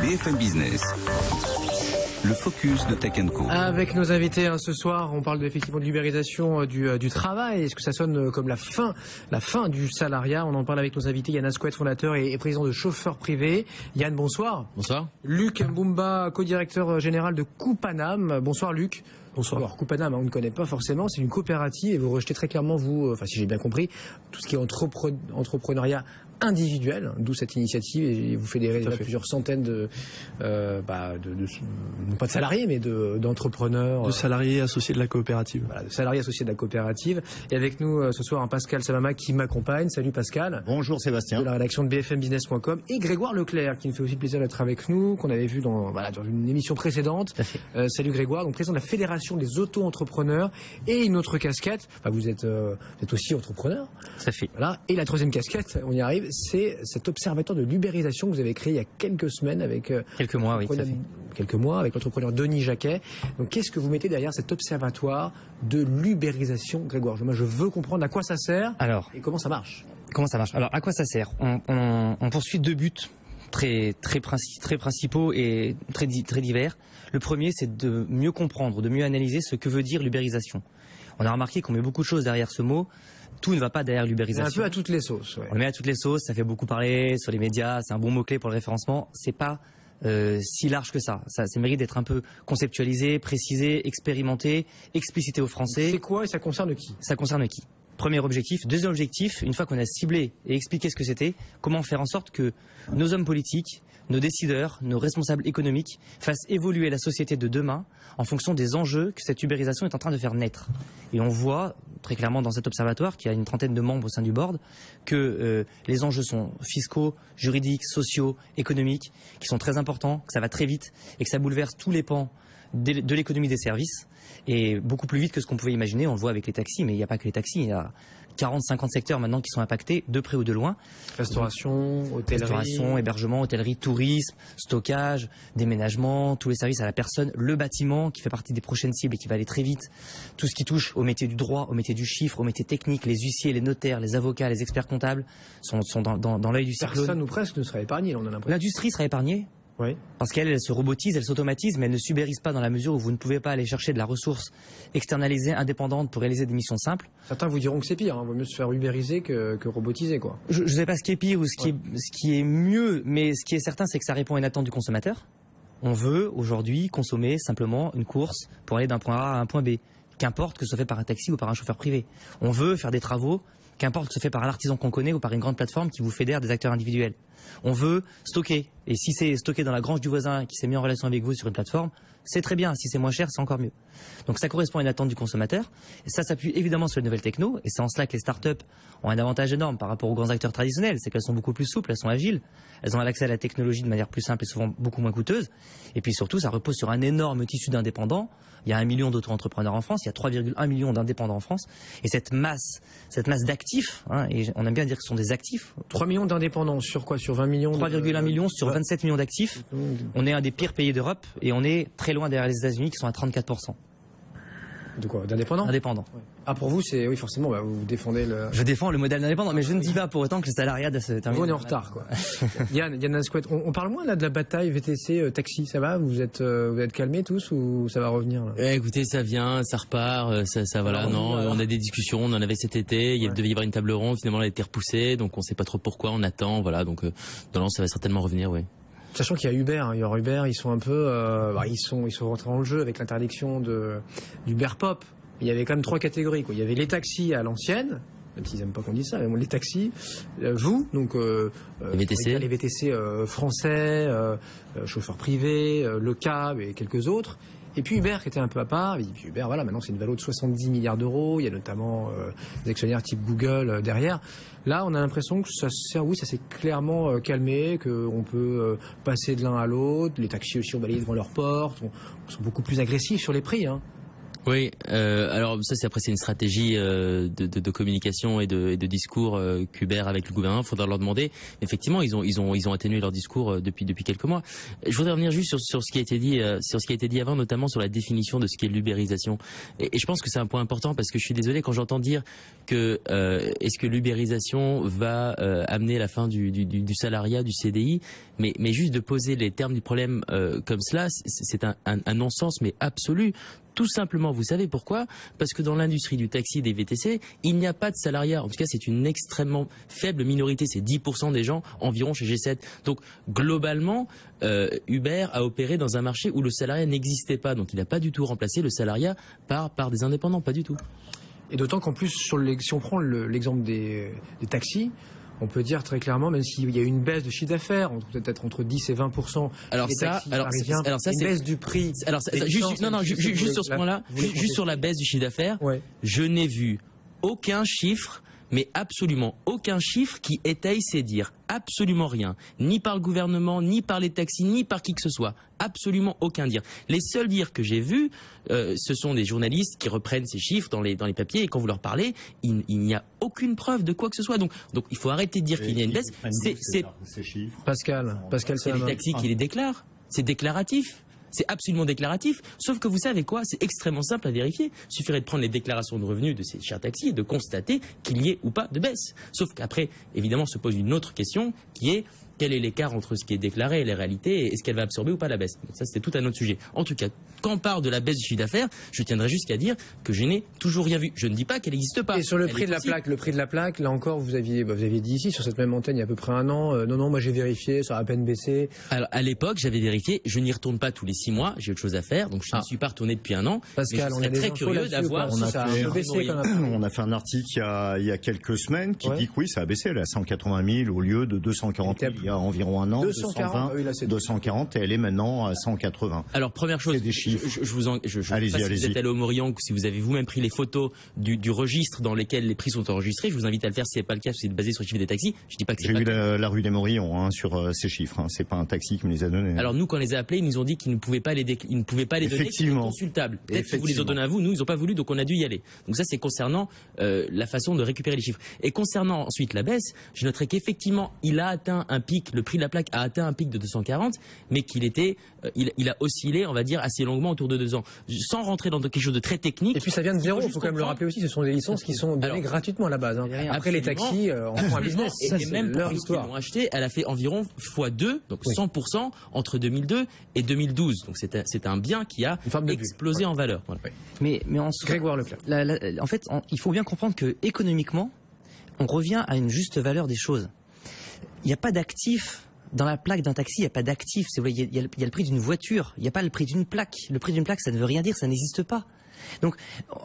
BFM Business. Le focus de Tech & Co. Avec nos invités ce soir, on parle effectivement de l'ubérisation du travail. Est-ce que ça sonne comme la fin du salariat? On en parle avec nos invités. Yann Asquette, fondateur et président de Chauffeurs Privés. Yann, bonsoir. Bonsoir. Luc Mbumba, co-directeur général de Coupanam. Bonsoir Luc. Bonsoir. Alors Coupanam, on ne connaît pas forcément, c'est une coopérative et vous rejetez très clairement, vous, enfin si j'ai bien compris, tout ce qui est entrepreneuriat individuel, d'où cette initiative, et vous fédérez plusieurs centaines non pas de salariés, mais d'entrepreneurs. De salariés associés de la coopérative. Voilà, de salariés associés de la coopérative. Et avec nous ce soir, Pascal Salama qui m'accompagne. Salut Pascal. Bonjour Sébastien. De la rédaction de BFMbusiness.com. Et Grégoire Leclerc, qui nous fait aussi plaisir d'être avec nous, qu'on avait vu dans une émission précédente. Salut Grégoire, donc président de la Fédération des auto-entrepreneurs. Et une autre casquette, vous êtes aussi entrepreneur. Ça fait. Voilà. Et la troisième casquette, on y arrive, c'est cet observatoire de l'ubérisation que vous avez créé il y a quelques semaines avec quelques mois, avec l'entrepreneur Denis Jacquet. Donc qu'est-ce que vous mettez derrière cet observatoire de l'ubérisation, Grégoire? Moi je veux comprendre à quoi ça sert et comment ça marche. Alors à quoi ça sert? On poursuit deux buts très principaux et très divers. Le premier, c'est de mieux comprendre, de mieux analyser ce que veut dire l'ubérisation. On a remarqué qu'on met beaucoup de choses derrière ce mot. Tout ne va pas derrière l'ubérisation. Un peu à toutes les sauces. Ouais. On le met à toutes les sauces, ça fait beaucoup parler sur les médias, c'est un bon mot-clé pour le référencement. C'est pas si large que ça. Ça mérite d'être un peu conceptualisé, précisé, expérimenté, explicité aux Français. C'est quoi et ça concerne qui? Ça concerne qui? Premier objectif. Deuxième objectif, une fois qu'on a ciblé et expliqué ce que c'était, comment faire en sorte que nos hommes politiques, nos décideurs, nos responsables économiques fassent évoluer la société de demain en fonction des enjeux que cette ubérisation est en train de faire naître. Et on voit très clairement dans cet observatoire, qui a une trentaine de membres au sein du board, que les enjeux sont fiscaux, juridiques, sociaux, économiques, qui sont très importants, que ça va très vite et que ça bouleverse tous les pans de l'économie des services, et beaucoup plus vite que ce qu'on pouvait imaginer. On le voit avec les taxis, mais il n'y a pas que les taxis, il y a 40-50 secteurs maintenant qui sont impactés, de près ou de loin. Restauration, hôtellerie. Restauration, hébergement, hôtellerie, tourisme, stockage, déménagement, tous les services à la personne, le bâtiment qui fait partie des prochaines cibles et qui va aller très vite, tout ce qui touche au métier du droit, au métier du chiffre, au métier technique, les huissiers, les notaires, les avocats, les experts comptables sont dans l'œil du cyclone. Personne ou presque ne sera épargné, on a l'impression. L'industrie sera épargnée. Oui. Parce qu'elle se robotise, elle s'automatise, mais elle ne s'ubérise pas dans la mesure où vous ne pouvez pas aller chercher de la ressource externalisée, indépendante pour réaliser des missions simples. Certains vous diront que c'est pire, vaut mieux se faire ubériser que robotiser, quoi. Je ne sais pas ce qui est pire ou ce qui est mieux, mais ce qui est certain, c'est que ça répond à une attente du consommateur. On veut aujourd'hui consommer simplement une course pour aller d'un point A à un point B, qu'importe que ce soit fait par un taxi ou par un chauffeur privé. On veut faire des travaux, qu'importe que ce soit fait par un artisan qu'on connaît ou par une grande plateforme qui vous fédère des acteurs individuels. On veut stocker. Et si c'est stocké dans la grange du voisin qui s'est mis en relation avec vous sur une plateforme, c'est très bien. Si c'est moins cher, c'est encore mieux. Donc ça correspond à une attente du consommateur. Et ça s'appuie évidemment sur les nouvelles techno. Et c'est en cela que les startups ont un avantage énorme par rapport aux grands acteurs traditionnels. C'est qu'elles sont beaucoup plus souples, elles sont agiles. Elles ont accès à la technologie de manière plus simple et souvent beaucoup moins coûteuse. Et puis surtout, ça repose sur un énorme tissu d'indépendants. Il y a 1 million d'auto-entrepreneurs en France. Il y a 3,1 millions d'indépendants en France. Et cette masse d'actifs, et on aime bien dire que ce sont des actifs. 3 millions d'indépendants sur quoi? Sur 20 millions 3,1 millions sur 27 millions d'actifs. On est un des pires pays d'Europe et on est très loin derrière les États-Unis qui sont à 34%. De quoi? D'indépendants? Indépendants. Ouais. Ah, pour vous, c'est, oui, forcément, vous défendez le... Je défends le modèle d'indépendant, mais je ne dis pas pour autant que le salariat doit se terminer. On est en retard, quoi. Yann Asquette, on parle moins là de la bataille VTC taxi, ça va? Vous êtes calmés tous ou ça va revenir là? Écoutez, ça vient, ça repart, ça voilà. Non, on a des discussions, on en avait cet été, il devait y avoir une table ronde, finalement elle a été repoussée, donc on sait pas trop pourquoi, on attend, voilà, donc non, ça va certainement revenir, oui. Sachant qu'il y a Uber, il y aura Uber, ils sont un peu, ils sont rentrés dans le jeu avec l'interdiction d'Uber Pop. Il y avait quand même 3 catégories, quoi. Il y avait les taxis à l'ancienne, même s'ils n'aiment pas qu'on dise ça, mais bon, les taxis, vous, donc les VTC français, chauffeurs privés, le cab et quelques autres. Et puis Uber qui était un peu à part. Et puis Uber, voilà, maintenant c'est une valeur de 70 milliards d'euros. Il y a notamment des actionnaires type Google derrière. Là, on a l'impression que ça s'est clairement calmé, qu'on peut passer de l'un à l'autre. Les taxis aussi ont balayé devant leurs portes, sont beaucoup plus agressifs sur les prix, hein. Oui, alors ça c'est une stratégie de communication et de discours qu'Uber avec le gouvernement. Il faudra leur demander. Effectivement, ils ont atténué leur discours depuis quelques mois. Je voudrais revenir juste sur ce qui a été dit avant, notamment sur la définition de ce qu'est l'ubérisation. Et je pense que c'est un point important parce que je suis désolé quand j'entends dire que est-ce que l'ubérisation va amener la fin du salariat, du CDI, mais juste de poser les termes du problème comme cela, c'est un non-sens mais absolu. Tout simplement, vous savez pourquoi? Parce que dans l'industrie du taxi et des VTC, il n'y a pas de salariat. En tout cas, c'est une extrêmement faible minorité. C'est 10% des gens environ chez G7. Donc, globalement, Uber a opéré dans un marché où le salariat n'existait pas. Donc, il n'a pas du tout remplacé le salariat par des indépendants. Pas du tout. Et d'autant qu'en plus, si on prend l'exemple des taxis, on peut dire très clairement, même s'il y a une baisse de chiffre d'affaires, peut-être entre 10 et 20%. Alors ça, une baisse du prix. Alors juste sur ce point-là, juste sur la baisse du chiffre d'affaires, ouais. Je n'ai vu aucun chiffre, mais absolument aucun chiffre qui étaye ces dires. Absolument rien. Ni par le gouvernement, ni par les taxis, ni par qui que ce soit. Absolument aucun dire. Les seuls dires que j'ai vus, ce sont des journalistes qui reprennent ces chiffres dans les papiers et quand vous leur parlez, il n'y a aucune preuve de quoi que ce soit. Donc il faut arrêter de dire qu'il y a une baisse. Ces chiffres. Pascal, c'est les taxis qui les déclarent. C'est déclaratif. C'est absolument déclaratif, sauf que vous savez quoi, c'est extrêmement simple à vérifier. Il suffirait de prendre les déclarations de revenus de ces chers taxis et de constater qu'il y ait ou pas de baisse. Sauf qu'après, évidemment, se pose une autre question qui est quel est l'écart entre ce qui est déclaré et les réalités et est-ce qu'elle va absorber ou pas la baisse. Donc ça, c'était tout un autre sujet. En tout cas, quand on parle de la baisse du chiffre d'affaires, je tiendrai jusqu'à dire que je n'ai toujours rien vu. Je ne dis pas qu'elle n'existe pas. Et sur le prix de la plaque, là encore, vous aviez dit ici, sur cette même antenne, il y a à peu près un an, non, moi j'ai vérifié, ça a à peine baissé. Alors, à l'époque, j'avais vérifié, je n'y retourne pas tous les 6 mois, j'ai autre chose à faire, donc je ne suis pas retourné depuis un an. Pascal, on est très curieux d'avoir on a fait un article il y a quelques semaines qui dit que oui, ça a baissé, elle est à 180 000 au lieu de 240 000 il y a environ un an. 240 et elle est maintenant à 180. Alors première chose, des chiffres. Je vous en, je allez-y, si vous êtes allé au Morillon, si vous avez vous-même pris les photos du registre dans lesquels les prix sont enregistrés, je vous invite à le faire si c'est pas le cas, si c'est basé sur le chiffre des taxis. Je dis pas que c'est pas le cas. J'ai eu la rue des Morillons sur ces chiffres. C'est pas un taxi qui me les a donnés. Alors nous, quand on les a appelés, ils nous ont dit qu'ils ne pouvaient pas les donner, qu'ils étaient consultables. Peut-être qu'ils vous les ont donnés à vous, nous ils n'ont pas voulu, donc on a dû y aller. Donc ça c'est concernant la façon de récupérer les chiffres. Et concernant ensuite la baisse, je noterai qu'effectivement il a atteint un pic, le prix de la plaque a atteint un pic de 240, mais il a oscillé, on va dire, assez longuement autour de 2 ans, sans rentrer dans quelque chose de très technique. Et puis ça vient de zéro, il faut quand même le rappeler aussi, ce sont des licences qui sont données gratuitement à la base. Hein. Après les taxis, en font un business. Et même pour ceux qui l'ont acheté, elle a fait environ x2, donc 100% entre 2002 et 2012. Donc c'est un bien qui a explosé en valeur. Voilà. Mais en soi, Grégoire Leclerc. En fait, il faut bien comprendre que économiquement, on revient à une juste valeur des choses. Il n'y a pas d'actifs. Dans la plaque d'un taxi, il n'y a pas d'actif. Il y a le prix d'une voiture. Il n'y a pas le prix d'une plaque. Le prix d'une plaque, ça ne veut rien dire, ça n'existe pas. Donc,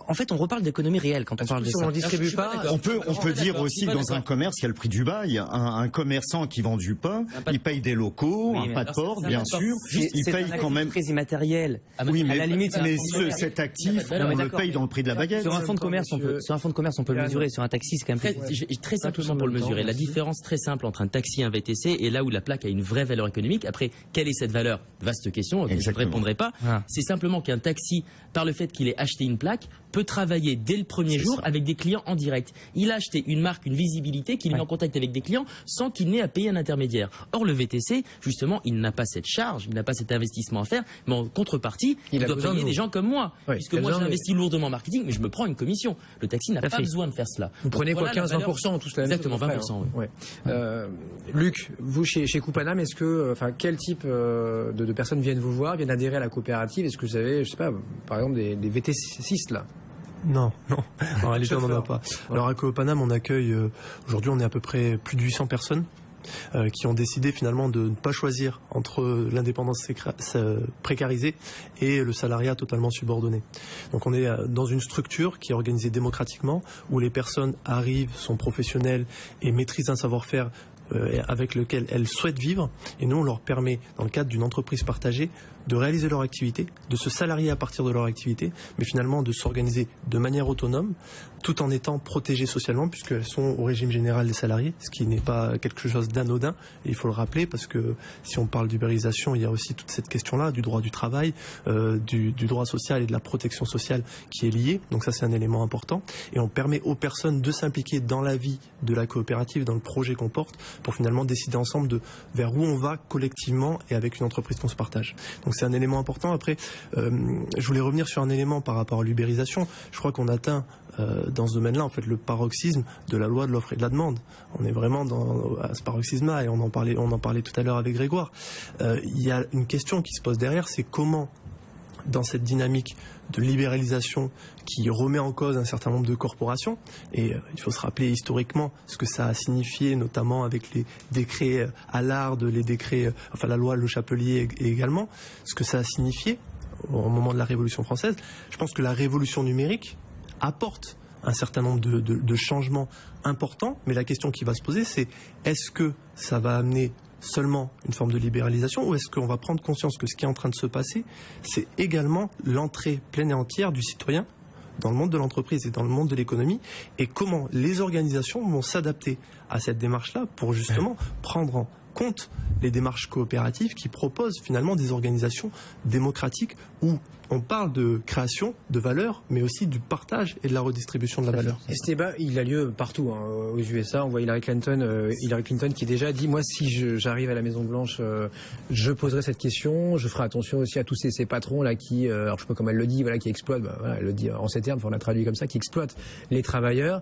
en fait, on reparle d'économie réelle quand on parle de ça. On distribue pas. On peut dire aussi dans un commerce, il y a le prix du bail. Un commerçant qui vend du pain, il paye des locaux, un pas de porte, bien sûr. Il paye quand même. C'est immatériel. Oui, mais à la limite, cet actif, on le paye dans le prix de la baguette. Sur un fonds de commerce, on peut le mesurer. Sur un taxi, c'est quand même très simplement pour le mesurer. La différence très simple entre un taxi et un VTC est là où la plaque a une vraie valeur économique. Après, quelle est cette valeur? Vaste question. Je ne répondrai pas. C'est simplement qu'un taxi, par le fait qu'il ait acheté une plaque, peut travailler dès le premier jour avec des clients en direct. Il a acheté une marque, une visibilité, qu'il met en contact avec des clients sans qu'il n'ait à payer un intermédiaire. Or, le VTC, justement, il n'a pas cette charge, il n'a pas cet investissement à faire, mais en contrepartie, il doit payer des gens comme moi. Puisque moi, j'investis lourdement en marketing, mais je me prends une commission. Le taxi n'a pas besoin de faire cela. Vous prenez quoi, 15-20%, tout cela? Exactement, 20%. Oui. Luc, vous, chez Coupanam, est-ce que, quel type de personnes viennent vous voir, viennent adhérer à la coopérative? Est-ce que vous avez, je sais pas, par exemple, des VTCistes, là? Non. En réalité, on n'en a pas. Alors, à Coupanam, on accueille, aujourd'hui, on est à peu près plus de 800 personnes qui ont décidé finalement de ne pas choisir entre l'indépendance précarisée et le salariat totalement subordonné. Donc, on est dans une structure qui est organisée démocratiquement, où les personnes arrivent, sont professionnelles et maîtrisent un savoir-faire avec lequel elles souhaitent vivre. Et nous, on leur permet, dans le cadre d'une entreprise partagée, de réaliser leur activité, de se salarier à partir de leur activité, mais finalement de s'organiser de manière autonome, tout en étant protégées socialement, puisqu'elles sont au régime général des salariés, ce qui n'est pas quelque chose d'anodin. Et il faut le rappeler, parce que si on parle d'ubérisation, il y a aussi toute cette question-là, du droit du travail, du droit social et de la protection sociale qui est liée. Donc ça, c'est un élément important. Et on permet aux personnes de s'impliquer dans la vie de la coopérative, dans le projet qu'on porte, pour finalement décider ensemble de vers où on va collectivement et avec une entreprise qu'on se partage. Donc c'est un élément important. Après, je voulais revenir sur un élément par rapport à l'ubérisation. Je crois qu'on atteint dans ce domaine-là en fait le paroxysme de la loi de l'offre et de la demande. On est vraiment à ce paroxysme-là et on en parlait tout à l'heure avec Grégoire. Il y a une question qui se pose derrière, c'est comment, dans cette dynamique de libéralisation qui remet en cause un certain nombre de corporations, et il faut se rappeler historiquement ce que ça a signifié, notamment avec les décrets Allard, les décrets, enfin la loi Le Chapelier également, ce que ça a signifié au moment de la Révolution française. Je pense que la révolution numérique apporte un certain nombre de changements importants, mais la question qui va se poser, c'est est-ce que ça va amener seulement une forme de libéralisation, ou est-ce qu'on va prendre conscience que ce qui est en train de se passer, c'est également l'entrée pleine et entière du citoyen dans le monde de l'entreprise et dans le monde de l'économie, et comment les organisations vont s'adapter à cette démarche-là pour justement prendre en compte les démarches coopératives qui proposent finalement des organisations démocratiques où on parle de création de valeur, mais aussi du partage et de la redistribution de la valeur. Et ce débat, il a lieu partout. Aux USA, on voit Hillary Clinton qui déjà dit, moi, si j'arrive à la Maison Blanche, je poserai cette question. Je ferai attention aussi à tous ces patrons là qui, alors je sais pas comment elle le dit, voilà, qui exploitent. Voilà, elle le dit en ces termes, on l'a traduit comme ça, qui exploitent les travailleurs.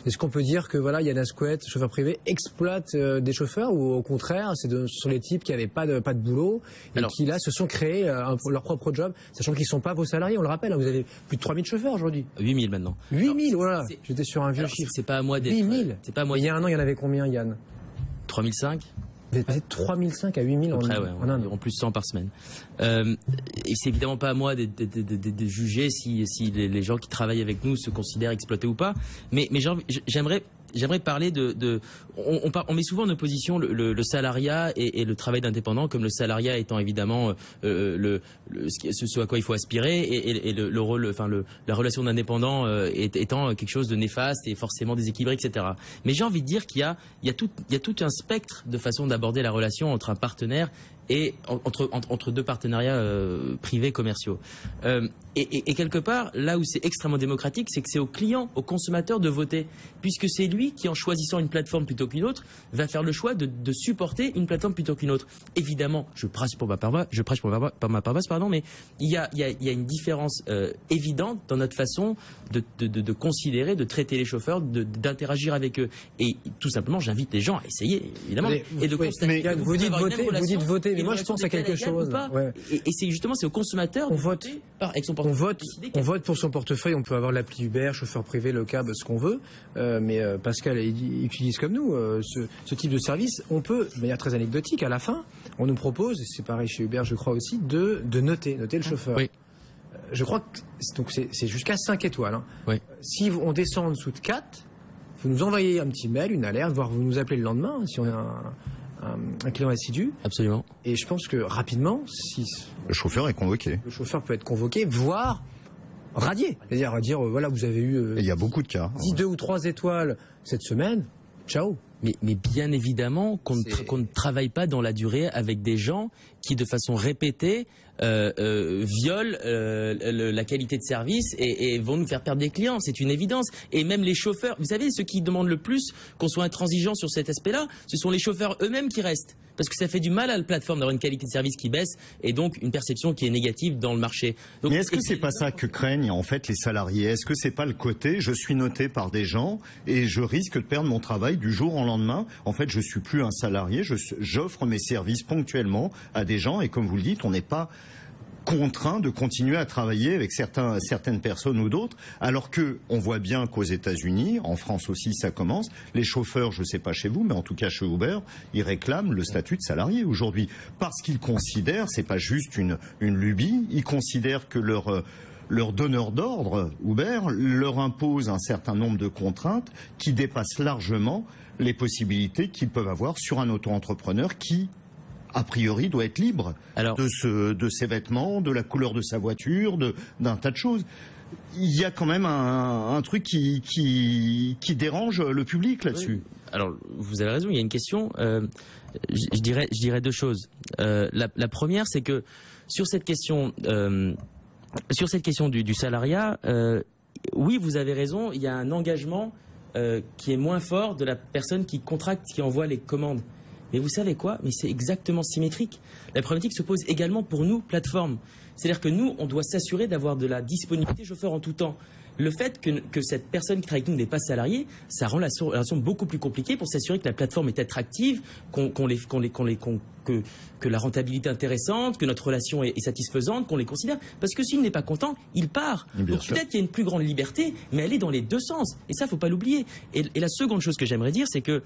Est-ce qu'on peut dire que voilà, Yann Asquette, chauffeur privé, exploite des chauffeurs, ou au contraire, ce sont les types qui n'avaient pas de boulot et qui là se sont créés leur propre job, sachant qu'ils sont pas vos salariés, on le rappelle, vous avez plus de 3000 chauffeurs aujourd'hui. 8000 maintenant. 8000, voilà. J'étais sur un vieux chiffre. C'est pas à moi d'être. 8000. C'est pas à moi. Il y a un an, il y en avait combien, Yann? 3005. Vous êtes passé de 3005 à 8000 en Inde. En plus 100 par semaine. Et c'est évidemment pas à moi de juger si les gens qui travaillent avec nous se considèrent exploités ou pas. Mais j'aimerais parler on met souvent en opposition le salariat et le travail d'indépendant, comme le salariat étant évidemment ce à quoi il faut aspirer, et le rôle, enfin la relation d'indépendant étant quelque chose de néfaste et forcément déséquilibré, etc. Mais j'ai envie de dire qu'il y a tout un spectre de façon d'aborder la relation entre un partenaire et entre deux partenariats privés commerciaux. Et quelque part, là où c'est extrêmement démocratique, c'est que c'est au client, au consommateur de voter, puisque c'est lui qui, en choisissant une plateforme plutôt qu'une autre, va faire le choix de supporter une plateforme plutôt qu'une autre. Évidemment, je prêche pour ma paroisse, mais il y a une différence évidente dans notre façon de considérer, de traiter les chauffeurs, d'interagir avec eux. Et tout simplement, j'invite les gens à essayer, évidemment, et de constater. Vous dites voter, mais moi je pense à quelque chose. Ouais. Et c'est justement, c'est au consommateur. On vote On vote pour son portefeuille. On peut avoir l'appli Uber, chauffeur privé, le cab, ce qu'on veut. Mais Pascal utilise comme nous ce type de service. On peut, de manière très anecdotique, à la fin, on nous propose, et c'est pareil chez Uber, je crois aussi, de noter le chauffeur. Oui. Je crois que c'est jusqu'à 5 étoiles. Hein. Oui. Si on descend en dessous de 4, vous nous envoyez un petit mail, une alerte, voire vous nous appelez le lendemain si on est un client assidu. Absolument. Et je pense que rapidement, si le chauffeur est convoqué. Le chauffeur peut être convoqué, voire radié. C'est-à-dire dire voilà, vous avez eu il y a beaucoup de cas. 2 ou 3 étoiles cette semaine, ciao. Mais bien évidemment qu'on ne travaille pas dans la durée avec des gens qui, de façon répétée, violent la qualité de service et vont nous faire perdre des clients. C'est une évidence. Et même les chauffeurs, vous savez, ceux qui demandent le plus qu'on soit intransigeant sur cet aspect-là, ce sont les chauffeurs eux-mêmes qui restent. Parce que ça fait du mal à la plateforme d'avoir une qualité de service qui baisse et donc une perception qui est négative dans le marché. Donc, mais est-ce que c'est pas ça que craignent en fait les salariés? Est-ce que c'est pas le côté je suis noté par des gens et je risque de perdre mon travail du jour au lendemain? En fait, je suis plus un salarié, j'offre mes services ponctuellement à des gens et comme vous le dites, on n'est pas contraint de continuer à travailler avec certaines personnes ou d'autres, alors que on voit bien qu'aux États-Unis, en France aussi ça commence, les chauffeurs, je ne sais pas chez vous, mais en tout cas chez Uber, ils réclament le statut de salarié aujourd'hui, parce qu'ils considèrent, c'est pas juste une lubie, ils considèrent que leur donneur d'ordre, Uber, leur impose un certain nombre de contraintes qui dépassent largement les possibilités qu'ils peuvent avoir sur un auto-entrepreneur qui, a priori, doit être libre de ses vêtements, de la couleur de sa voiture, d'un tas de choses. Il y a quand même un truc qui dérange le public là-dessus. Oui. Alors, vous avez raison, il y a une question. Je dirais deux choses. La première, c'est que sur cette question du salariat, oui, vous avez raison, il y a un engagement qui est moins fort de la personne qui contracte, qui envoie les commandes. Mais vous savez quoi? Mais c'est exactement symétrique. La problématique se pose également pour nous, plateformes. C'est-à-dire que nous, on doit s'assurer d'avoir de la disponibilité chauffeur en tout temps. Le fait que cette personne qui travaille avec nous n'est pas salariée, ça rend la relation beaucoup plus compliquée pour s'assurer que la plateforme est attractive, que la rentabilité est intéressante, que notre relation est satisfaisante, qu'on les considère. Parce que s'il n'est pas content, il part. Donc peut-être qu'il y a une plus grande liberté, mais elle est dans les deux sens. Et ça, faut pas l'oublier. Et la seconde chose que j'aimerais dire, c'est que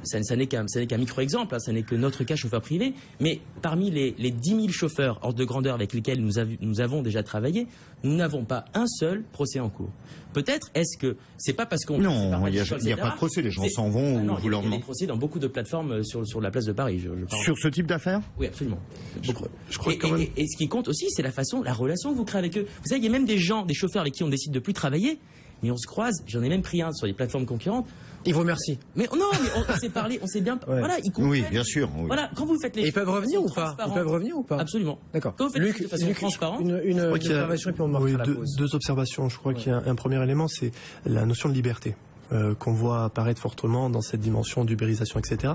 ça n'est qu'un micro-exemple, hein, ça n'est que notre cas chauffeur privé, mais parmi les 10 000 chauffeurs hors de grandeur avec lesquels nous avons déjà travaillé, nous n'avons pas un seul procès en cours. Peut-être est-ce que c'est pas parce qu'on... Non, il n'y a pas de procès, les gens s'en vont ou vous leur demandez. Il y a des procès dans beaucoup de plateformes sur la place de Paris. Sur ce type d'affaires? Oui, absolument. Je crois quand même... et ce qui compte aussi, c'est la relation que vous créez avec eux. Vous savez, il y a même des chauffeurs avec qui on décide de plus travailler, mais on se croise, j'en ai même pris un sur les plateformes concurrentes. Ils vous remercient. Mais non, mais on s'est parlé, on s'est bien... Ouais. Voilà, ils comprennent. Oui, bien sûr. Oui. Voilà, quand vous faites les... Et ils peuvent revenir ou pas? Ils peuvent revenir ou pas? Absolument. D'accord. Quand vous faites les choses de façon transparente... Une observation et puis on marquera la pause. Deux observations. Je crois qu'il y a un premier élément, c'est la notion de liberté. Qu'on voit apparaître fortement dans cette dimension d'ubérisation, etc.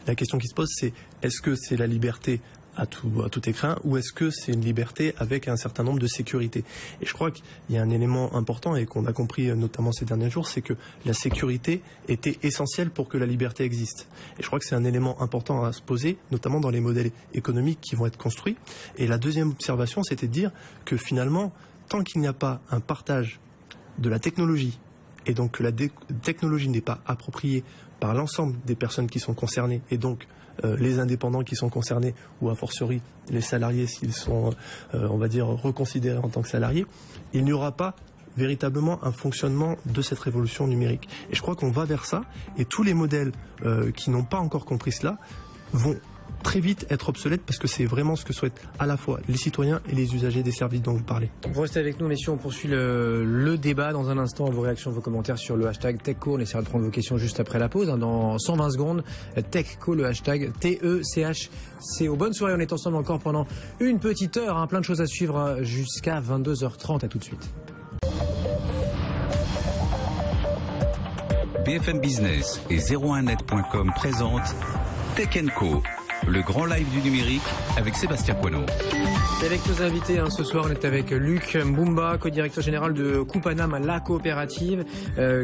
La question qui se pose, c'est est-ce que c'est la liberté à tout écrin ou est-ce que c'est une liberté avec un certain nombre de sécurités? Et je crois qu'il y a un élément important et qu'on a compris notamment ces derniers jours, c'est que la sécurité était essentielle pour que la liberté existe. Et je crois que c'est un élément important à se poser, notamment dans les modèles économiques qui vont être construits. Et la deuxième observation, c'était de dire que finalement, tant qu'il n'y a pas un partage de la technologie, et donc que la technologie n'est pas appropriée par l'ensemble des personnes qui sont concernées, et donc les indépendants qui sont concernés, ou a fortiori les salariés s'ils sont, on va dire, reconsidérés en tant que salariés, il n'y aura pas véritablement un fonctionnement de cette révolution numérique. Et je crois qu'on va vers ça, et tous les modèles qui n'ont pas encore compris cela vont très vite être obsolète parce que c'est vraiment ce que souhaitent à la fois les citoyens et les usagers des services dont vous parlez. Vous restez avec nous, messieurs, on poursuit le débat dans un instant, vos réactions, vos commentaires sur le hashtag TechCo. On essaiera de prendre vos questions juste après la pause, hein, dans 120 secondes. TechCo, le hashtag TECHCO. Bonne soirée, on est ensemble encore pendant une petite heure, hein, plein de choses à suivre jusqu'à 22h30. À tout de suite. BFM Business et 01net.com présentent Tech Co, le grand live du numérique avec Sébastien Coineau. Et avec nos invités, hein, ce soir, on est avec Luc Mbumba, co-directeur général de Coupanam, la coopérative,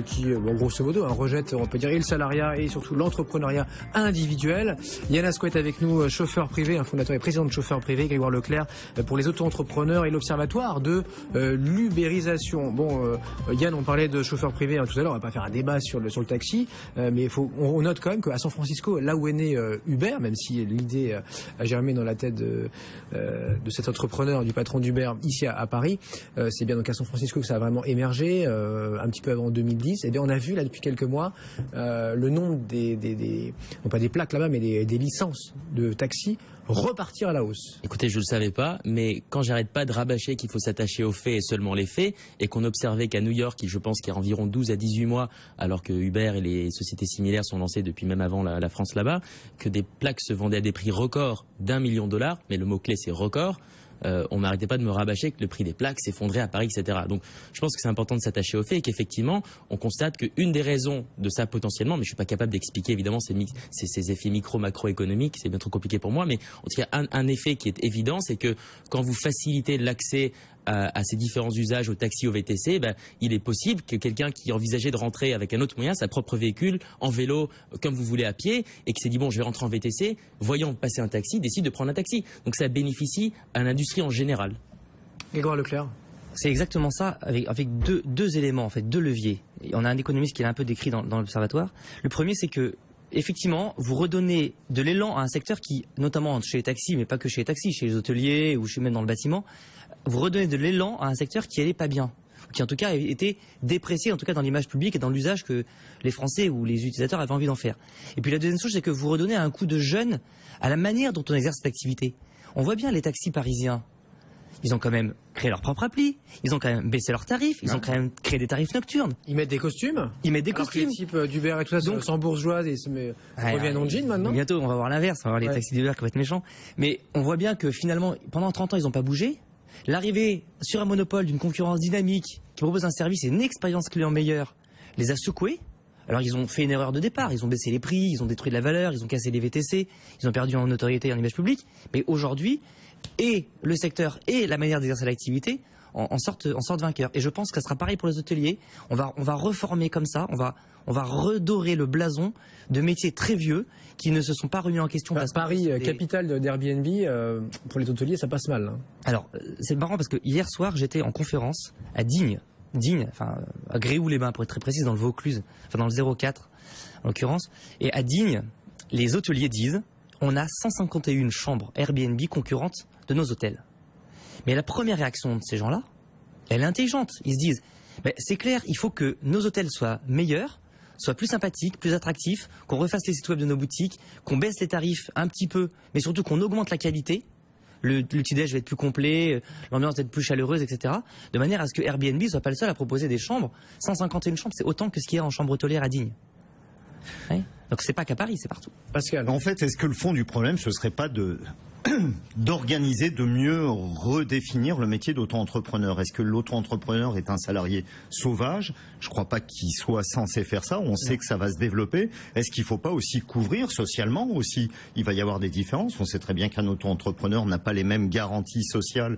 qui, bon, grosso modo, rejette, on peut dire, et le salariat et surtout l'entrepreneuriat individuel. Yann Asco est avec nous, chauffeur privé, un fondateur et président de chauffeur privé, Grégoire Leclerc, pour les auto-entrepreneurs et l'observatoire de l'ubérisation. Bon, Yann, on parlait de chauffeur privé tout à l'heure, on va pas faire un débat sur le taxi, mais on note quand même qu'à San Francisco, là où est né Uber, même si l'idée a germé dans la tête de cet entrepreneur, du patron d'Uber ici à Paris, c'est bien donc à San Francisco que ça a vraiment émergé, un petit peu avant 2010. Et bien on a vu là depuis quelques mois le nombre non pas des plaques là-bas, mais des licences de taxi repartir à la hausse. Écoutez, je le savais pas, mais quand j'arrête pas de rabâcher qu'il faut s'attacher aux faits et seulement les faits, et qu'on observait qu'à New York, je pense qu'il y a environ 12 à 18 mois, alors que Uber et les sociétés similaires sont lancées depuis même avant la France là-bas, que des plaques se vendaient à des prix records d'1 million de $, mais le mot-clé c'est record. On n'arrêtait pas de me rabâcher que le prix des plaques s'effondrait à Paris, etc. Donc je pense que c'est important de s'attacher aux faits et qu'effectivement on constate qu'une des raisons de ça potentiellement, mais je suis pas capable d'expliquer évidemment ces effets micro-macroéconomiques, c'est bien trop compliqué pour moi, mais en tout cas un effet qui est évident, c'est que quand vous facilitez l'accès à ces différents usages, au taxi, au VTC, il est possible que quelqu'un qui envisageait de rentrer avec un autre moyen, sa propre véhicule, en vélo, comme vous voulez, à pied, et qui s'est dit bon, je vais rentrer en VTC, voyant passer un taxi, décide de prendre un taxi. Donc ça bénéficie à l'industrie en général. Grégoire Leclerc. C'est exactement ça, avec deux éléments, en fait, deux leviers. Et on a un économiste qui l'a un peu décrit dans l'observatoire. Le premier, c'est que effectivement, vous redonnez de l'élan à un secteur qui, notamment chez les taxis, mais pas que chez les taxis, chez les hôteliers ou même dans le bâtiment, vous redonnez de l'élan à un secteur qui allait pas bien, qui en tout cas a été déprécié, en tout cas dans l'image publique et dans l'usage que les Français ou les utilisateurs avaient envie d'en faire. Et puis la deuxième chose, c'est que vous redonnez un coup de jeune à la manière dont on exerce cette activité. On voit bien les taxis parisiens. Ils ont quand même créé leur propre appli, ils ont quand même baissé leurs tarifs, ils ont quand même créé des tarifs nocturnes. Ils mettent des costumes. Ils mettent des Alors que les costumes. types d'Uber et tout ça Donc- sont bourgeoises et reviennent en jean maintenant. Bientôt, on va voir l'inverse, on va voir les Ouais. taxis d'Uber qui vont être méchants. Mais on voit bien que finalement, pendant 30 ans, ils n'ont pas bougé. L'arrivée sur un monopole d'une concurrence dynamique qui propose un service et une expérience client meilleure les a secoués. Alors ils ont fait une erreur de départ, ils ont baissé les prix, ils ont détruit de la valeur, ils ont cassé les VTC, ils ont perdu en notoriété et en image publique. Mais aujourd'hui, et le secteur et la manière d'exercer l'activité en sortent vainqueurs. Et je pense que ça sera pareil pour les hôteliers. On va reformer comme ça, on va redorer le blason de métiers très vieux qui ne se sont pas remis en question. parce que Paris, des- capitale d'Airbnb, pour les hôteliers, ça passe mal. Hein. Alors, c'est marrant parce que hier soir, j'étais en conférence à Digne, enfin, à Gréoux-les-Bains, pour être très précis, dans le Vaucluse, enfin dans le 04, en l'occurrence. Et à Digne, les hôteliers disent, on a 151 chambres Airbnb concurrentes de nos hôtels. Mais la première réaction de ces gens-là, elle est intelligente. Ils se disent, ben, c'est clair, il faut que nos hôtels soient meilleurs, soient plus sympathiques, plus attractifs, qu'on refasse les sites web de nos boutiques, qu'on baisse les tarifs un petit peu, mais surtout qu'on augmente la qualité. Le petit-déj va être plus complet, l'ambiance va être plus chaleureuse, etc. De manière à ce que Airbnb soit pas le seul à proposer des chambres. 151 chambres, c'est autant que ce qu'il y a en chambre hôtelière à Digne. Ouais. Donc c'est pas qu'à Paris, c'est partout. Pascal. En fait, est-ce que le fond du problème, ce serait pas d'organiser, de mieux redéfinir le métier d'auto-entrepreneur? Est-ce que l'auto-entrepreneur est un salarié sauvage? Je ne crois pas qu'il soit censé faire ça. On sait que ça va se développer. Est-ce qu'il ne faut pas aussi couvrir socialement aussi? Il va y avoir des différences. On sait très bien qu'un auto-entrepreneur n'a pas les mêmes garanties sociales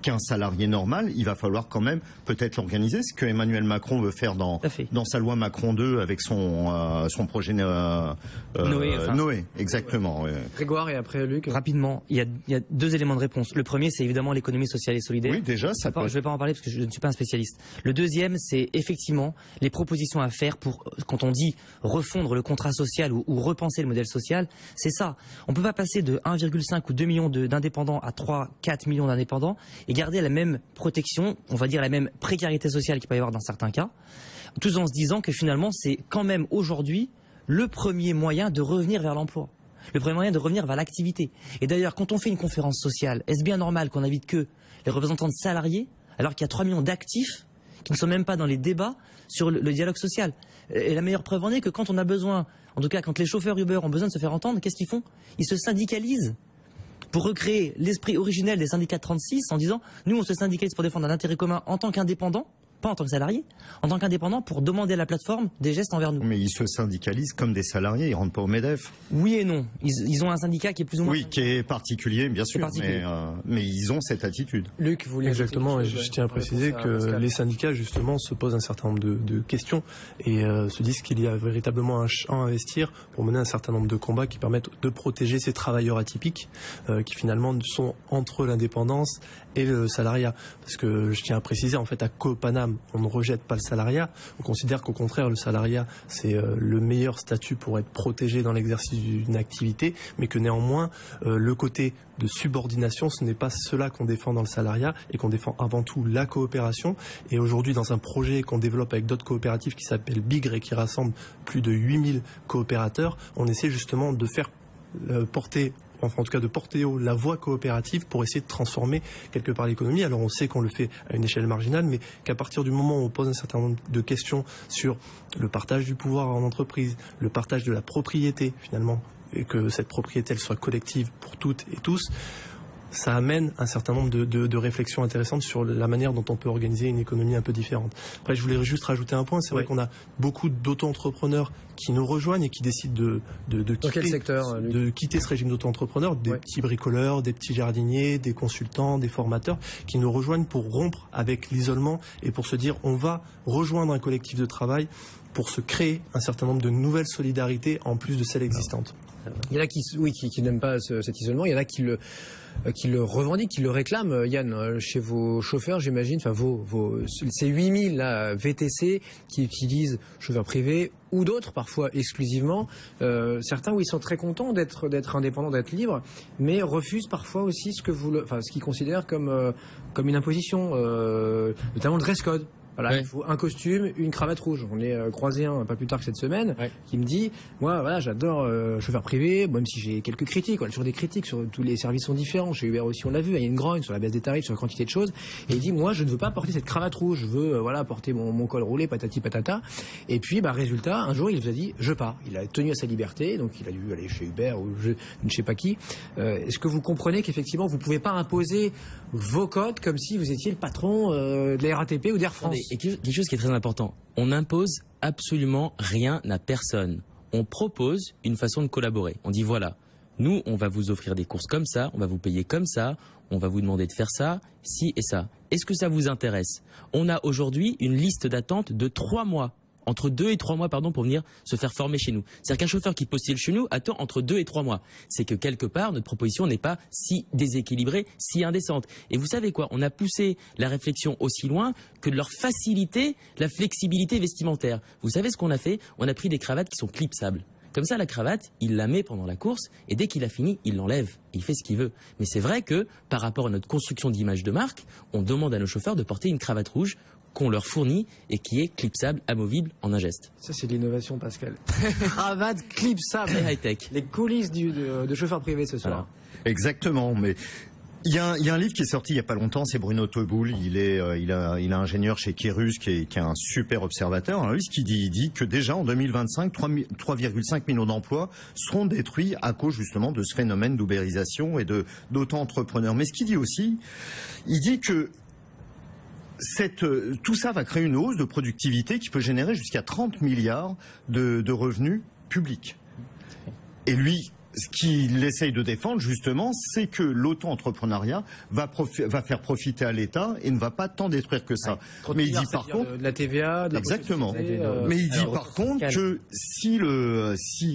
qu'un salarié normal. Il va falloir quand même peut-être l'organiser. Ce que Emmanuel Macron veut faire dans sa loi Macron 2 avec son projet Noé. Exactement. Ouais. Grégoire et après Luc. Rapidement, il y a deux éléments de réponse. Le premier, c'est évidemment l'économie sociale et solidaire. Oui, déjà, ça Je vais pas en parler parce que je ne suis pas un spécialiste. Le deuxième, c'est effectivement les propositions à faire pour, quand on dit refondre le contrat social ou repenser le modèle social, c'est ça. On peut pas passer de 1,5 ou 2 millions d'indépendants à 3, 4 millions d'indépendants et garder la même protection, on va dire la même précarité sociale qu'il peut y avoir dans certains cas, tout en se disant que finalement, c'est quand même aujourd'hui le premier moyen de revenir vers l'emploi. Le premier moyen de revenir vers l'activité. Et d'ailleurs, quand on fait une conférence sociale, est-ce bien normal qu'on invite que les représentants de salariés, alors qu'il y a 3 millions d'actifs qui ne sont même pas dans les débats sur le dialogue social? Et la meilleure preuve en est que quand on a besoin, en tout cas quand les chauffeurs Uber ont besoin de se faire entendre, qu'est-ce qu'ils font? Ils se syndicalisent pour recréer l'esprit originel des syndicats de 36 en disant, nous on se syndicalise pour défendre un intérêt commun en tant qu'indépendant, pas en tant que salarié, en tant qu'indépendant pour demander à la plateforme des gestes envers nous. Mais ils se syndicalisent comme des salariés, ils rentrent pas au MEDEF. Oui et non. Ils ont un syndicat qui est plus ou moins... Oui, qui est particulier, bien sûr, particulier. mais ils ont cette attitude. Luc, vous voulez Exactement, et ajouter quelque chose, je tiens à préciser réponse à que Pascal. les syndicats justement se posent un certain nombre de questions et se disent qu'il y a véritablement un champ à investir pour mener un certain nombre de combats qui permettent de protéger ces travailleurs atypiques qui finalement sont entre l'indépendance et le salariat. Parce que je tiens à préciser, en fait, à Copanam, on ne rejette pas le salariat, on considère qu'au contraire, le salariat, c'est le meilleur statut pour être protégé dans l'exercice d'une activité, mais que néanmoins, le côté de subordination, ce n'est pas cela qu'on défend dans le salariat et qu'on défend avant tout la coopération. Et aujourd'hui, dans un projet qu'on développe avec d'autres coopératives qui s'appelle Bigre et qui rassemble plus de 8000 coopérateurs, on essaie justement de faire porter, enfin en tout cas de porter haut la voie coopérative pour essayer de transformer quelque part l'économie. Alors on sait qu'on le fait à une échelle marginale, mais qu'à partir du moment où on pose un certain nombre de questions sur le partage du pouvoir en entreprise, le partage de la propriété finalement, et que cette propriété elle soit collective pour toutes et tous, ça amène un certain nombre de réflexions intéressantes sur la manière dont on peut organiser une économie un peu différente. Après, je voulais juste rajouter un point. C'est vrai qu'on a beaucoup d'auto-entrepreneurs qui nous rejoignent et qui décident de quitter ce régime d'auto-entrepreneurs, des petits bricoleurs, des petits jardiniers, des consultants, des formateurs, qui nous rejoignent pour rompre avec l'isolement et pour se dire on va rejoindre un collectif de travail pour se créer un certain nombre de nouvelles solidarités en plus de celles existantes. Il y en a qui n'aiment pas cet isolement, il y en a qui le le revendiquent, qui le réclament, Yann, chez vos chauffeurs, j'imagine, enfin ces 8000 là, VTC qui utilisent chauffeurs privés ou d'autres, parfois exclusivement. Certains, oui, sont très contents d'être indépendants, d'être libres, mais refusent parfois aussi ce qu'ils considèrent comme une imposition, notamment le dress code. Voilà, il faut un costume, une cravate rouge. On est croisé un pas plus tard que cette semaine qui me dit, moi voilà, j'adore chauffeur privé, même si j'ai quelques critiques, toujours des critiques sur tous les services sont différents. Chez Uber aussi on l'a vu, il y a une grogne sur la baisse des tarifs, sur la quantité de choses. Et il dit, moi je ne veux pas porter cette cravate rouge, je veux porter mon col roulé, patati patata. Et puis résultat, un jour il vous a dit, je pars. Il a tenu à sa liberté, donc il a dû aller chez Uber ou je ne sais pas qui. Est-ce que vous comprenez qu'effectivement vous ne pouvez pas imposer vos codes comme si vous étiez le patron de la RATP ou d'Air France? Et quelque chose qui est très important, on n'impose absolument rien à personne. On propose une façon de collaborer. On dit voilà, nous on va vous offrir des courses comme ça, on va vous payer comme ça, on va vous demander de faire ça, ci et ça. Est-ce que ça vous intéresse? On a aujourd'hui une liste d'attente de 3 mois. Entre 2 et 3 mois, pour venir se faire former chez nous. C'est-à-dire qu'un chauffeur qui postule chez nous attend entre 2 et 3 mois. C'est que quelque part, notre proposition n'est pas si déséquilibrée, si indécente. Et vous savez quoi? On a poussé la réflexion aussi loin que de leur faciliter la flexibilité vestimentaire. Vous savez ce qu'on a fait? On a pris des cravates qui sont clipsables. Comme ça, la cravate, il la met pendant la course et dès qu'il a fini, il l'enlève. Il fait ce qu'il veut. Mais c'est vrai que, par rapport à notre construction d'image de marque, on demande à nos chauffeurs de porter une cravate rouge qu'on leur fournit et qui est clipsable, amovible en un geste. Ça, c'est de l'innovation, Pascal. Cravate clipsable. Très high-tech. Les coulisses de chauffeurs privés ce soir. Alors, exactement, mais il y a un livre qui est sorti il y a pas longtemps, c'est Bruno Teboul, il est ingénieur chez Kérus, qui est un super observateur. Alors lui, ce qu'il dit, il dit que déjà en 2025, 3,5 millions d'emplois seront détruits à cause justement de ce phénomène d'ubérisation et d'auto-entrepreneurs. Mais ce qu'il dit aussi, il dit que tout ça va créer une hausse de productivité qui peut générer jusqu'à 30 milliards de revenus publics. Et lui, ce qu'il essaye de défendre, justement, c'est que l'auto-entrepreneuriat va faire profiter à l'État et ne va pas tant détruire que ça. Ouais. Mais il dit par contre... De la TVA, de la exactement. Mais il dit par contre que si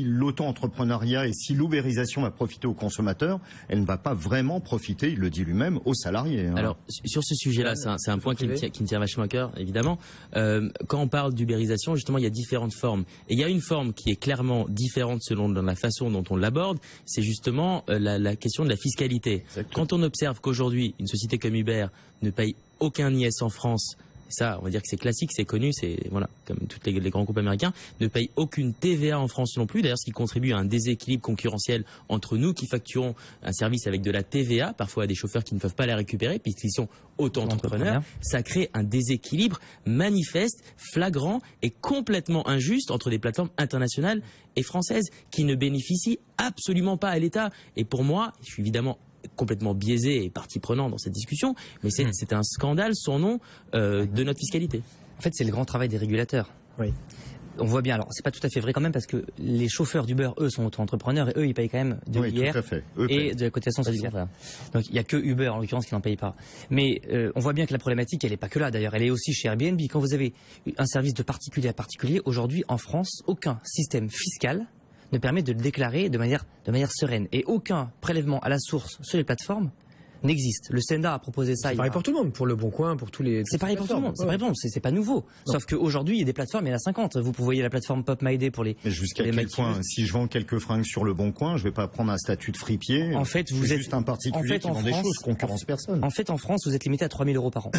l'auto-entrepreneuriat et si l'ubérisation va profiter aux consommateurs, elle ne va pas vraiment profiter, il le dit lui-même, aux salariés. Hein. Alors, sur ce sujet-là, c'est un point qui me tient vachement à cœur, évidemment. Quand on parle d'ubérisation, justement, il y a différentes formes. Et il y a une forme qui est clairement différente selon la façon dont on l'aborde, c'est justement la question de la fiscalité. Exactement. Quand on observe qu'aujourd'hui, une société comme Uber ne paye aucun IS en France, ça, on va dire que c'est classique, c'est connu, c'est voilà, comme tous les grands groupes américains, ne paye aucune TVA en France non plus. D'ailleurs, ce qui contribue à un déséquilibre concurrentiel entre nous qui facturons un service avec de la TVA, parfois à des chauffeurs qui ne peuvent pas la récupérer puisqu'ils sont auto-entrepreneurs. Ça crée un déséquilibre manifeste, flagrant et complètement injuste entre des plateformes internationales et françaises qui ne bénéficient absolument pas à l'État. Et pour moi, je suis évidemment complètement biaisé et partie prenante dans cette discussion, mais c'est un scandale sans nom de notre fiscalité. En fait, c'est le grand travail des régulateurs. Oui. On voit bien, alors c'est pas tout à fait vrai quand même, parce que les chauffeurs d'Uber, eux, sont auto-entrepreneurs et eux, ils payent quand même de l'IR et de la cotisation sociale. Donc il n'y a que Uber, en l'occurrence, qui n'en paye pas. Mais on voit bien que la problématique, elle n'est pas que là. D'ailleurs, elle est aussi chez Airbnb. Quand vous avez un service de particulier à particulier, aujourd'hui, en France, aucun système fiscal ne permet de le déclarer de manière sereine. Et aucun prélèvement à la source sur les plateformes n'existe. Le Sénat a proposé ça. C'est pareil pour tout le monde, pour le Bon Coin, pour tous les... C'est pareil pour tout le monde, c'est pareil pour tout le monde, c'est pas nouveau. Non. Sauf qu'aujourd'hui, il y a des plateformes, il y en a 50. Vous voyez la plateforme Pop My Day pour les... Mais jusqu'à quel point, si je vends quelques fringues sur le Bon Coin, je vais pas prendre un statut de fripier. En fait, vous êtes juste un particulier qui vend des choses, concurrence personne. En fait, en France, vous êtes limité à 3 000 € par an.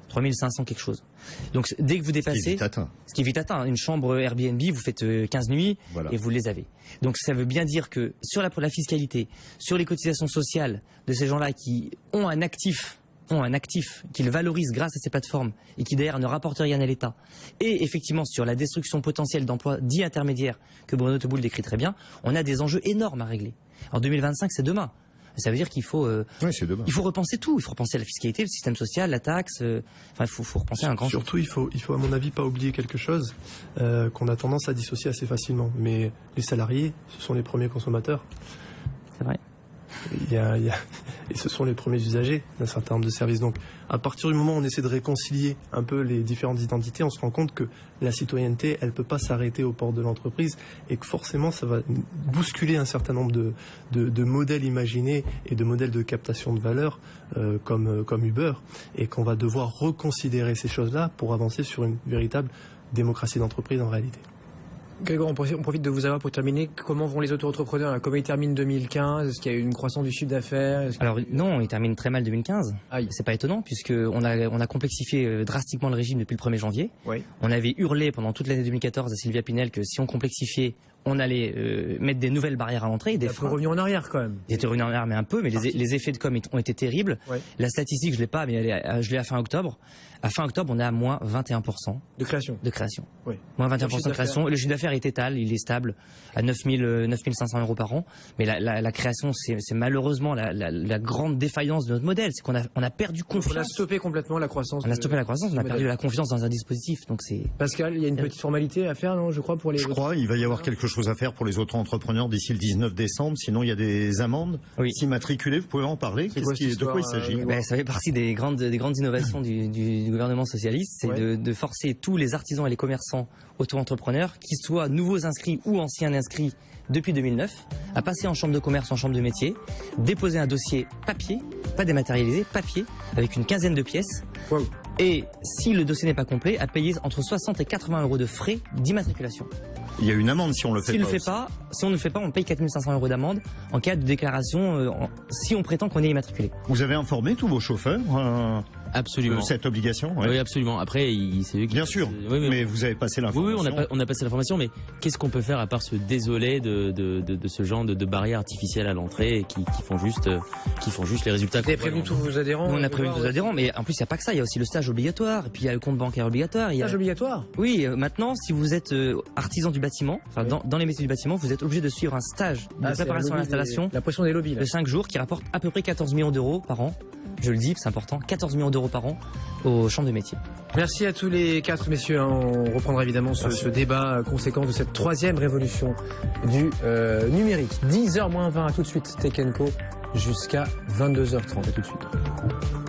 3500 quelque chose. Donc dès que vous dépassez, ce qui est vite atteint, une chambre Airbnb, vous faites 15 nuits et vous les avez. Donc ça veut bien dire que sur la fiscalité, sur les cotisations sociales de ces gens-là qui ont un actif qu'ils valorisent grâce à ces plateformes et qui derrière ne rapportent rien à l'État, et effectivement sur la destruction potentielle d'emplois dits intermédiaires que Bruno Teboul décrit très bien, on a des enjeux énormes à régler. En 2025, c'est demain. Ça veut dire qu'il faut, il faut repenser tout. Il faut repenser la fiscalité, le système social, la taxe. Enfin, il faut repenser un grand. Surtout, il faut à mon avis pas oublier quelque chose qu'on a tendance à dissocier assez facilement. Mais les salariés, ce sont les premiers consommateurs. C'est vrai. Et ce sont les premiers usagers d'un certain nombre de services. Donc, à partir du moment où on essaie de réconcilier un peu les différentes identités, on se rend compte que la citoyenneté, elle peut pas s'arrêter aux portes de l'entreprise et que forcément, ça va bousculer un certain nombre de modèles imaginés et de modèles de captation de valeur comme Uber, et qu'on va devoir reconsidérer ces choses-là pour avancer sur une véritable démocratie d'entreprise en réalité. Grégoire, on profite de vous avoir pour terminer. Comment vont les auto-entrepreneurs? Comment ils terminent 2015? Est-ce qu'il y a eu une croissance du chiffre d'affaires? Alors non, ils terminent très mal 2015. Aïe. C'est pas étonnant puisqu'on a complexifié drastiquement le régime depuis le 1er janvier. Oui. On avait hurlé pendant toute l'année 2014 à Sylvia Pinel que si on complexifiait, on allait mettre des nouvelles barrières à l'entrée, des Il faut freins. revenir en arrière quand même. Ils étaient revenus en arrière, mais un peu, mais les effets de com ont été terribles. Ouais. La statistique, je l'ai pas, mais je l'ai à fin octobre. À fin octobre, on est à moins 21% De création. de création. Oui. Moins Le 21% chiffre de création. Le chiffre d'affaires est étal, il est stable à 9 500 euros par an. Mais la création, c'est malheureusement la grande défaillance de notre modèle. C'est qu'on a perdu On a confiance. stoppé complètement la croissance. On a stoppé la croissance, on a du perdu modèle. la confiance dans un dispositif. Donc c'est. Pascal, il y a une petite formalité à faire, non, je crois, pour les... Je crois il va y avoir quelque chose à faire pour les auto-entrepreneurs d'ici le 19 décembre. Sinon, il y a des amendes. Oui. S'immatriculer, vous pouvez en parler. C'est quoi cette De quoi il histoire, s'agit? Ben, ça fait partie des grandes innovations du gouvernement socialiste, c'est Ouais. de forcer tous les artisans et les commerçants auto-entrepreneurs, qu'ils soient nouveaux inscrits ou anciens inscrits depuis 2009, à passer en chambre de commerce, en chambre de métier, déposer un dossier papier, pas dématérialisé, papier, avec une quinzaine de pièces. Wow. Et si le dossier n'est pas complet, à payer entre 60 et 80 euros de frais d'immatriculation. Il y a une amende si on le fait Si pas. on ne le fait pas, on paye 4 500 euros d'amende en cas de déclaration, si on prétend qu'on est immatriculé. Vous avez informé tous vos chauffeurs Absolument. de cette obligation? Ouais. Oui, absolument. Après, c'est eux qui... Bien sûr. Oui, Mais vous avez passé Oui, l'information. on a passé l'information, mais qu'est-ce qu'on peut faire à part se désoler de ce genre de barrières artificielles à l'entrée et qui font juste les résultats? Vous avez prévenu tous vos adhérents? Nous, on a prévenu tous les adhérents, mais en plus, il n'y a pas que ça, il y a aussi le stage obligatoire, et puis il y a le compte bancaire obligatoire. Il y a... Stage obligatoire? Oui, maintenant, si vous êtes artisan du bâtiment, enfin, Oui. dans les métiers du bâtiment, vous êtes obligé de suivre un stage de Ah, c'est préparation à le lobby l'installation La pression des lobbies, là. de 5 jours qui rapporte à peu près 14 millions d'euros par an. Je le dis, c'est important, 14 millions d'euros par an aux chambres de métiers. Merci à tous les quatre messieurs. On reprendra évidemment ce débat conséquent de cette troisième révolution du numérique. 10h moins 20, à tout de suite. Tech & Co jusqu'à 22h30. À tout de suite.